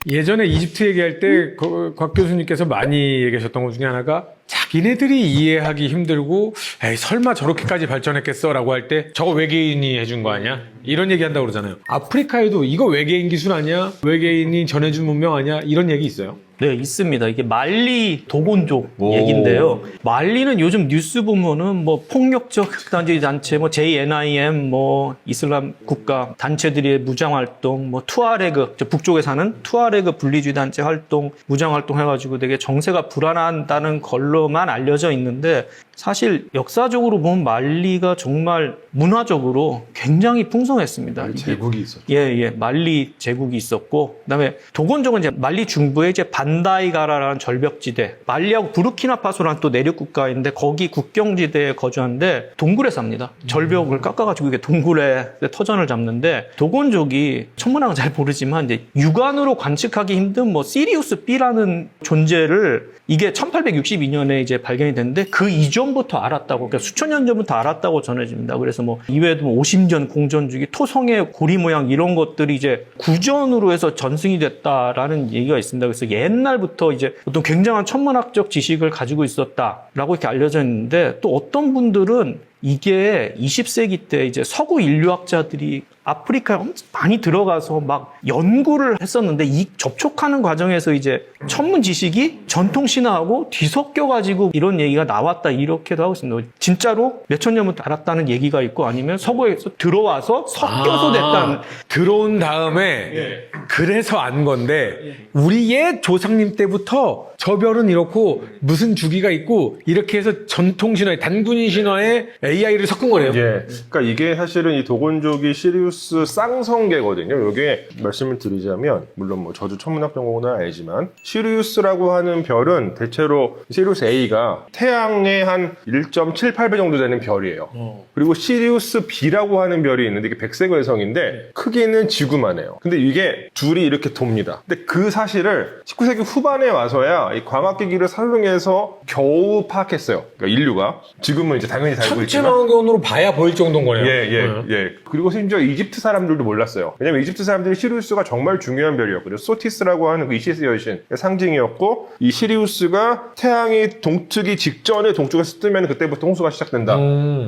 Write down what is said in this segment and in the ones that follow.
예전에 이집트 얘기할 때 곽 교수님께서 많이 얘기하셨던 것 중에 하나가 자기네들이 이해하기 힘들고 에이 설마 저렇게까지 발전했겠어 라고 할 때 저거 외계인이 해준 거 아니야? 이런 얘기 한다고 그러잖아요. 아프리카에도 이거 외계인 기술 아니야? 외계인이 전해준 문명 아니야? 이런 얘기 있어요? 네, 있습니다. 이게 말리 도곤족 오. 얘기인데요. 말리는 요즘 뉴스 보면은 뭐 폭력적 단체, 뭐 JNIM, 뭐 이슬람 국가 단체들의 무장 활동, 뭐 투아레그, 북쪽에 사는 투아레그 분리주의 단체 활동, 무장 활동 해가지고 되게 정세가 불안하다는 걸로만 알려져 있는데 사실 역사적으로 보면 말리가 정말 문화적으로 굉장히 풍성했습니다. 이게 제국이 있었죠. 예, 말리 제국이 있었고, 그다음에 도곤족은 이제 말리 중부에 이제 반다이가라라는 절벽지대, 말리하고 부르키나파소라는 또 내륙 국가인데 거기 국경지대에 거주하는데 동굴에 삽니다. 절벽을 깎아가지고 이게 동굴에 터전을 잡는데 도곤족이 천문학은 잘 모르지만 이제 육안으로 관측하기 힘든 뭐 시리우스 B라는 존재를 이게 1862년에 이제 발견이 됐는데 그 이전부터 알았다고, 그러니까 수천 년 전부터 알았다고 전해집니다. 그래서 뭐 이외에도 뭐 오심전, 공전주기, 토성의 고리 모양 이런 것들이 이제 구전으로 해서 전승이 됐다라는 얘기가 있습니다. 그래서 옛날부터 이제 어떤 굉장한 천문학적 지식을 가지고 있었다라고 이렇게 알려져 있는데 또 어떤 분들은 이게 20세기 때 이제 서구 인류학자들이 아프리카에 엄청 많이 들어가서 막 연구를 했었는데 이 접촉하는 과정에서 이제 천문 지식이 전통 신화하고 뒤섞여가지고 이런 얘기가 나왔다 이렇게도 하고 있습니다. 진짜로 몇천 년부터 알았다는 얘기가 있고 아니면 서구에서 들어와서 섞여서 됐다는. 들어온 다음에 그래서 안 건데 우리의 조상님 때부터 저 별은 이렇고 무슨 주기가 있고 이렇게 해서 전통 신화에 단군인 신화에 AI를 섞은 거래요. 예. 그러니까 이게 사실은 이 도곤족이 시리우스 쌍성계거든요. 이게 말씀을 드리자면 물론 뭐 저도 천문학 전공은 알지만 시리우스라고 하는 별은 대체로 시리우스 A가 태양의 한 1.78배 정도 되는 별이에요. 그리고 시리우스 B라고 하는 별이 있는데 이게 백색외성인데 크기는 지구만 해요. 근데 이게 둘이 이렇게 돕니다. 근데 그 사실을 19세기 후반에 와서야 이 광학기기를 사용해서 겨우 파악했어요. 그러니까 인류가. 지금은 이제 당연히 다 알고 있지만 천체망원으로 봐야 보일 정도인 거네요. 예. 그리고 심지어 이집트 사람들도 몰랐어요. 왜냐면 이집트 사람들이 시리우스가 정말 중요한 별이었거든요. 소티스라고 하는 그 이시스 여신의 상징이었고 이 시리우스가 태양이 동트기 직전에 동쪽에서 뜨면 그때부터 홍수가 시작된다.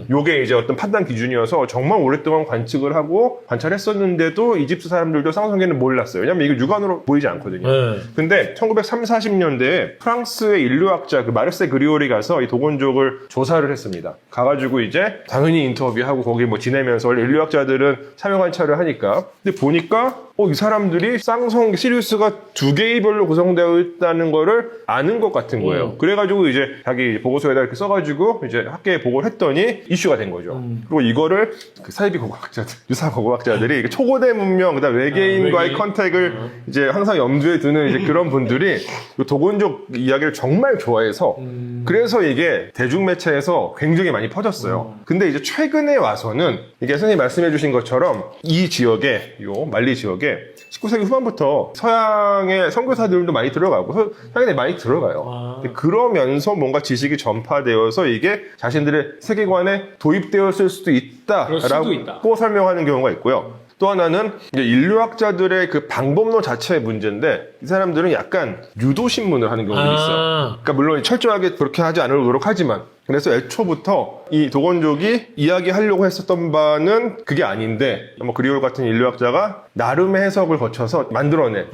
요게 이제 어떤 판단 기준이어서 정말 오랫동안 관측을 하고 관찰했었는데도 이집트 사람들도 쌍성계는 몰랐어요. 왜냐면 이게 육안으로 보이지 않거든요. 근데 1930, 40년대에 프랑스의 인류학자 그 마르세 그리오리 가서 이 도곤족을 조사를 했습니다. 가가지고 이제 당연히 인터뷰하고 거기 뭐 지내면서 원래 인류학자들은 참여 관찰을 하니까 근데 보니까 이 사람들이 쌍성 시리우스가 두 개의 별로 구성되어 있다는 거를 아는 것 같은 거예요. 그래가지고 이제 자기 보고서에다 이렇게 써가지고 이제 학계에 보고를 했더니 이슈가 된 거죠. 그리고 이거를 그 사이비 고고학자들, 유사 고고학자들이 초고대 문명, 그다음 외계인과의 컨택을 이제 항상 염두에 두는 이제 그런 분들이 도곤족 이야기를 정말 좋아해서 그래서 이게 대중매체에서 굉장히 많이 퍼졌어요. 근데 이제 최근에 와서는 이게 선생님이 말씀해 주신 것처럼 이 지역에, 요 말리 지역에 19세기 후반부터 서양의 선교사들도 많이 들어가고 서양에 많이 들어가요. 그러면서 뭔가 지식이 전파되어서 이게 자신들의 세계관에 도입되었을 수도 있다라고 설명하는 경우가 있고요. 또 하나는 이제 인류학자들의 그 방법론 자체의 문제인데 이 사람들은 약간 유도신문을 하는 경우들이 있어요. 그러니까 물론 철저하게 그렇게 하지 않으려고 노력하지만 그래서 애초부터 이 도곤족이 이야기하려고 했었던 바는 그게 아닌데 뭐 그리올 같은 인류학자가 나름의 해석을 거쳐서 만들어낸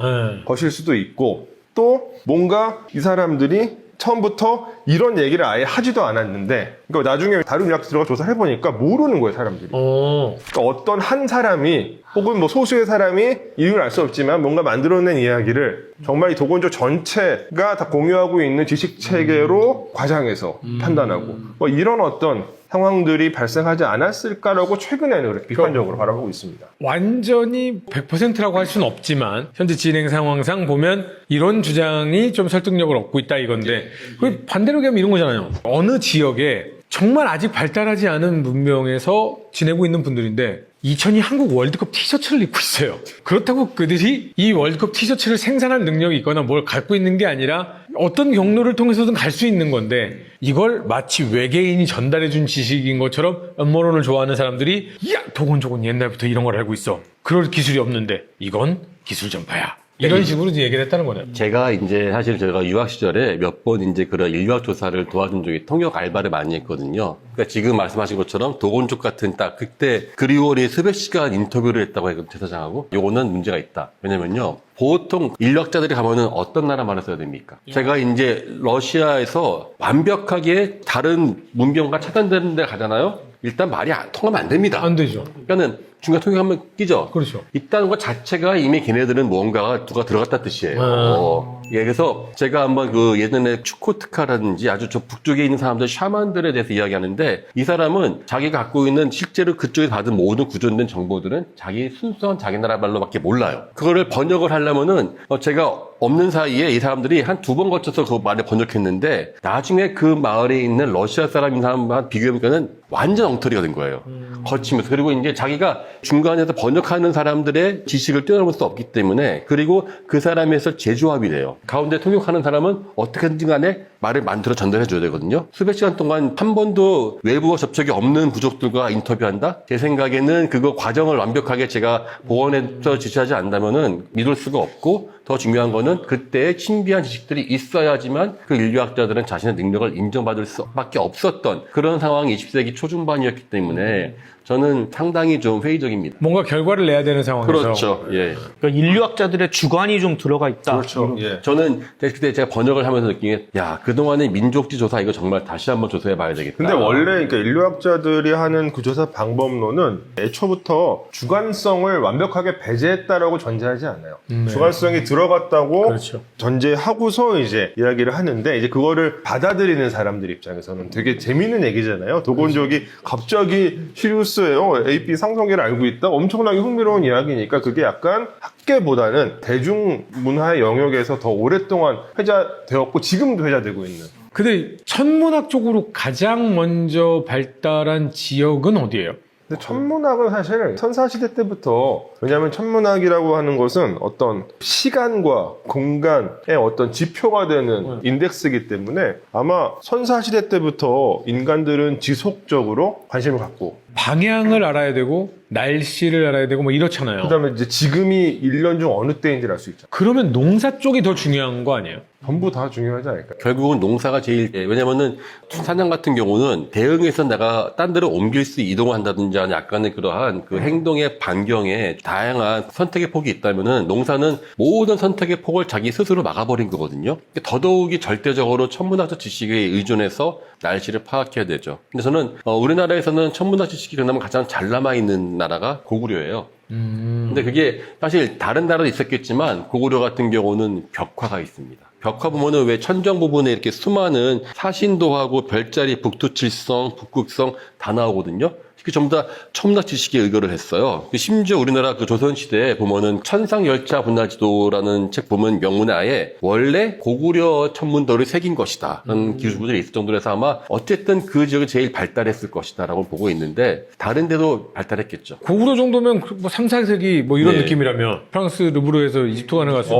것일 수도 있고 또 뭔가 이 사람들이 처음부터 이런 얘기를 아예 하지도 않았는데 그러니까 나중에 다른 의학 들어가 조사를 해보니까 모르는 거예요 사람들이. 그러니까 어떤 한 사람이 혹은 뭐 소수의 사람이 이유를 알 수 없지만 뭔가 만들어낸 이야기를 정말 이 도곤족 전체가 다 공유하고 있는 지식체계로 과장해서 판단하고 뭐 이런 어떤 상황들이 발생하지 않았을까라고 최근에는 그렇게 비판적으로 바라보고 있습니다. 완전히 100%라고 할 수는 없지만 현재 진행 상황상 보면 이런 주장이 좀 설득력을 얻고 있다 이건데 그 반대로 얘기하면 이런 거잖아요. 어느 지역에 정말 아직 발달하지 않은 문명에서 지내고 있는 분들인데 2002 한국 월드컵 티셔츠를 입고 있어요. 그렇다고 그들이 이 월드컵 티셔츠를 생산할 능력이 있거나 뭘 갖고 있는 게 아니라 어떤 경로를 통해서든 갈 수 있는 건데 이걸 마치 외계인이 전달해준 지식인 것처럼 음모론을 좋아하는 사람들이 야 도곤족은 옛날부터 이런 걸 알고 있어. 그럴 기술이 없는데 이건 기술 전파야. 이런 식으로 이제 얘기를 했다는 거네요. 제가 이제 사실 제가 유학 시절에 몇 번 이제 그런 인류학 조사를 도와준 적이 통역 알바를 많이 했거든요. 그러니까 지금 말씀하신 것처럼 도건족 같은 딱 그때 그리고리 수백 시간 인터뷰를 했다고 해요. 제사장하고 요거는 문제가 있다. 왜냐면요. 보통 인류학자들이 가면은 어떤 나라 말을 써야 됩니까? 제가 이제 러시아에서 완벽하게 다른 문명과 차단되는 데 가잖아요. 일단 말이 통하면 안 됩니다. 안 되죠. 그러니까는 중간 통역하면 끼죠. 그렇죠. 있다는 것 자체가 이미 걔네들은 뭔가가 누가 들어갔다 뜻이에요. 예, 그래서 제가 한번 그 예전에 추코트카라든지 아주 저 북쪽에 있는 사람들 샤만들에 대해서 이야기하는데 이 사람은 자기가 갖고 있는 실제로 그쪽에서 받은 모든 구조된 정보들은 자기 순수한 자기 나라 말로밖에 몰라요. 그거를 번역을 하려면은 제가 없는 사이에 이 사람들이 한 두 번 거쳐서 그 말을 번역했는데 나중에 그 마을에 있는 러시아 사람인 사람과 비교해보니까는 완전 엉터리가 된 거예요. 거치면서. 그리고 이제 자기가 중간에서 번역하는 사람들의 지식을 뛰어넘을 수 없기 때문에 그리고 그 사람에서 재조합이 돼요. 가운데 통역하는 사람은 어떻게든 간에 말을 만들어 전달해 줘야 되거든요. 수백 시간 동안 한 번도 외부와 접촉이 없는 부족들과 인터뷰한다? 제 생각에는 그거 과정을 완벽하게 제가 보완해서 지시하지 않는다면은 믿을 수가 없고 더 중요한 거는 그때의 신비한 지식들이 있어야지만 그 인류학자들은 자신의 능력을 인정받을 수밖에 없었던 그런 상황이 20세기 초중반이었기 때문에 저는 상당히 좀 회의적입니다. 뭔가 결과를 내야 되는 상황에서. 그렇죠. 예. 그러니까 인류학자들의 주관이 좀 들어가 있다. 그렇죠. 예. 저는 그때 제가 번역을 하면서 느낀 게, 야, 그동안의 민족지 조사 이거 정말 다시 한번 조사해 봐야 되겠다. 근데 원래 그러니까 인류학자들이 하는 그 조사 방법론은 애초부터 주관성을 완벽하게 배제했다라고 전제하지 않아요. 주관성이 들어갔다고 그렇죠. 전제하고서 이제 이야기를 하는데 이제 그거를 받아들이는 사람들 입장에서는 되게 재밌는 얘기잖아요. 도건족이 갑자기 시리우스예요. AP 상성계를 알고 있다. 엄청나게 흥미로운 이야기니까 그게 약간 학계보다는 대중문화의 영역에서 더 오랫동안 회자되었고 지금도 회자되고 있는. 근데 천문학 쪽으로 가장 먼저 발달한 지역은 어디예요? 근데 천문학은 사실 선사시대 때부터 왜냐하면 천문학이라고 하는 것은 어떤 시간과 공간의 어떤 지표가 되는 인덱스이기 때문에 아마 선사시대 때부터 인간들은 지속적으로 관심을 갖고 방향을 알아야 되고 날씨를 알아야 되고 뭐 이렇잖아요. 그다음에 이제 지금이 1년 중 어느 때인지를 알 수 있잖아요. 그러면 농사 쪽이 더 중요한 거 아니에요? 전부 다 중요하지 않을까요? 결국은 농사가 제일, 왜냐면은 사냥 같은 경우는 대응해서 내가 딴 데로 옮길 수 이동을 한다든지 하는 약간의 그러한 그 행동의 반경에 다양한 선택의 폭이 있다면은 농사는 모든 선택의 폭을 자기 스스로 막아버린 거거든요. 더더욱이 절대적으로 천문학적 지식에 의존해서 날씨를 파악해야 되죠. 근데 저는 우리나라에서는 천문학 지식이 그나마 가장 잘 남아있는 나라가 고구려예요. 근데 그게 사실 다른 나라도 있었겠지만 고구려 같은 경우는 벽화가 있습니다. 벽화 보면은 왜 천정 부분에 이렇게 수많은 사신도하고 별자리, 북두칠성, 북극성 다 나오거든요. 그 전부 다 천문학 지식에 의거를 했어요. 심지어 우리나라 그 조선시대에 보면은 천상열차 분화지도라는 책 보면 명문에 아예 원래 고구려 천문도를 새긴 것이다. 라는 기술들이 있을 정도로 해서 아마 어쨌든 그 지역이 제일 발달했을 것이다. 라고 보고 있는데 다른 데도 발달했겠죠. 고구려 정도면 뭐 3, 4세기 뭐 이런 네. 느낌이라면 프랑스 르브르에서 이집트관에 갔을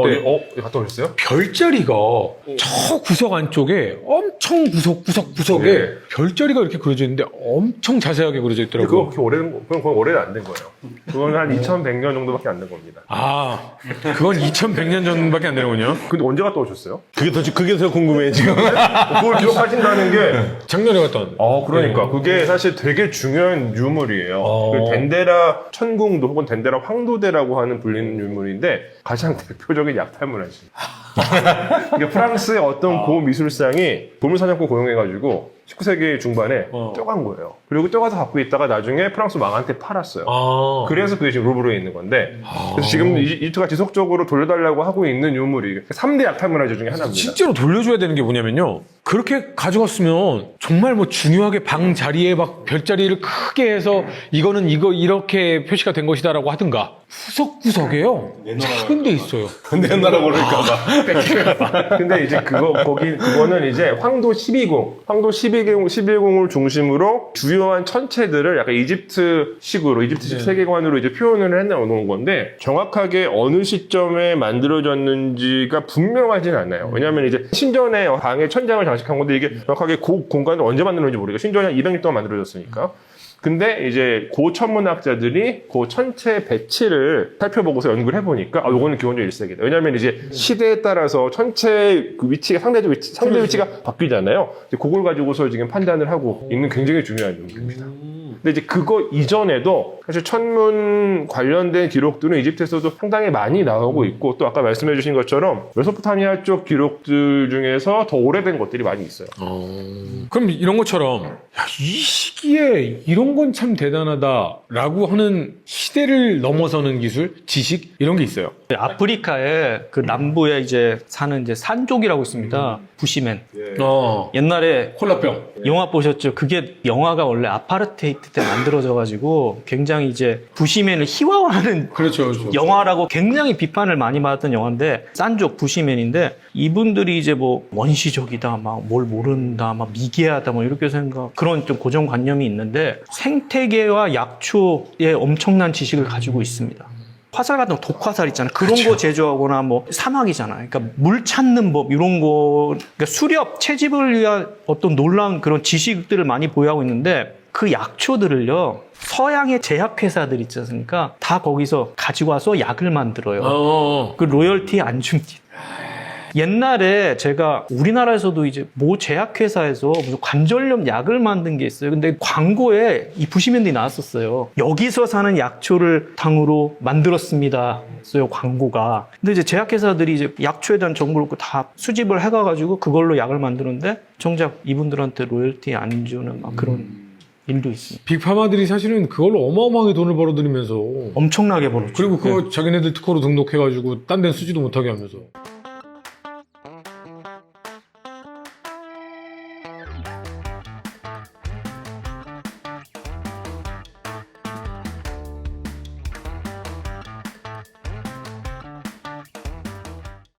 때 갔다 오셨어요? 별자리가 저 구석 안쪽에 엄청 구석구석에 네. 별자리가 이렇게 그려져 있는데 엄청 자세하게 그려져 그거 있더라고요. 그렇게 오래된 그건 오래는 안 된 거예요. 그건 한 2100년 정도밖에 안 된 겁니다. 아, 그건 2100년 전밖에 안 되는군요. 근데 언제 갔다 오셨어요? 그게 더 궁금해 지금. 그걸 기억하신다는 게 작년에 갔던. 그러니까 그게 사실 되게 중요한 유물이에요. 그 덴데라 천궁도 혹은 덴데라 황도대라고 하는 불리는 유물인데 가장 대표적인 약탈문화지. 이게 프랑스의 어떤 고 미술상이 보물사냥꾼 고용해가지고 19세기 중반에 떼간 거예요. 그리고 떼가서 갖고 있다가 나중에 프랑스 왕한테 팔았어요. 아, 그래서 그게 지금 루브르에 있는 건데 그래서 지금 이집트가 지속적으로 돌려달라고 하고 있는 유물이 3대 약탈문화재 중에 하나입니다. 실제로 돌려줘야 되는 게 뭐냐면요. 그렇게 가져갔으면 정말 뭐 중요하게 방 자리에 막 별자리를 크게 해서 이거는 이거 이렇게 표시가 된 것이다라고 하든가 구석구석에요. 작은 데 있어요. 내 나라 모르니까. 근데 이제 그거는 이제 황도 11공을 중심으로 주요한 천체들을 약간 이집트식으로, 이집트식 세계관으로 이제 표현을 해놓은 건데, 정확하게 어느 시점에 만들어졌는지가 분명하진 않아요. 왜냐면 이제 신전에 방에 천장을 장식한 건데, 이게 정확하게 그 공간을 언제 만들었는지 모르겠어요. 신전이 한 200년 동안 만들어졌으니까. 근데 이제 고천문학자들이 그 천체 배치를 살펴보고서 연구를 해보니까 요거는 기본적으로 일색이다. 왜냐하면 이제 시대에 따라서 천체 그 위치가 상대 위치가 바뀌잖아요. 이제 그걸 가지고서 지금 판단을 하고 있는 굉장히 중요한 연구입니다. 근데 이제 그거 이전에도 사실 천문 관련된 기록들은 이집트에서도 상당히 많이 나오고 있고 또 아까 말씀해 주신 것처럼 메소포타미아 쪽 기록들 중에서 더 오래된 것들이 많이 있어요. 그럼 이런 것처럼 야, 이 시기에 이런 건 참 대단하다라고 하는 시대를 넘어서는 기술, 지식 이런 게 있어요. 아프리카에 그 남부에 이제 사는 이제 산족이라고 있습니다. 부시맨. 옛날에 콜라병. 영화 보셨죠? 그게 영화가 원래 아파르테이트 때 만들어져가지고 굉장히 이제 부시맨을 희화화하는 그렇죠. 영화라고 굉장히 비판을 많이 받았던 영화인데 산족 부시맨인데 이분들이 이제 뭐 원시적이다, 막 뭘 모른다, 막 미개하다, 뭐 이렇게 생각 그런 좀 고정관념이 있는데 생태계와 약초에 엄청난 지식을 가지고 있습니다. 화살 같은 거, 독화살 있잖아요. 그런 거 제조하거나 뭐 사막이잖아요. 그러니까 물 찾는 법 이런 거, 그러니까 수렵 채집을 위한 어떤 놀라운 그런 지식들을 많이 보유하고 있는데 그 약초들을요. 서양의 제약회사들 있지 않습니까? 다 거기서 가지고 와서 약을 만들어요. 그 로열티 안 줍니다. 옛날에 제가 우리나라에서도 이제 모 제약회사에서 무슨 관절염 약을 만든 게 있어요. 근데 광고에 이 부시맨들이 나왔었어요. 여기서 사는 약초를 당으로 만들었습니다. 써요, 광고가. 근데 이제 제약회사들이 이제 약초에 대한 정보를 다 수집을 해가지고 그걸로 약을 만드는데 정작 이분들한테 로열티 안 주는 막 그런 일도 있습니다. 빅파마들이 사실은 그걸로 어마어마하게 돈을 벌어들이면서 엄청나게 벌었죠. 그리고 그거 자기네들 특허로 등록해가지고 딴 데는 쓰지도 못하게 하면서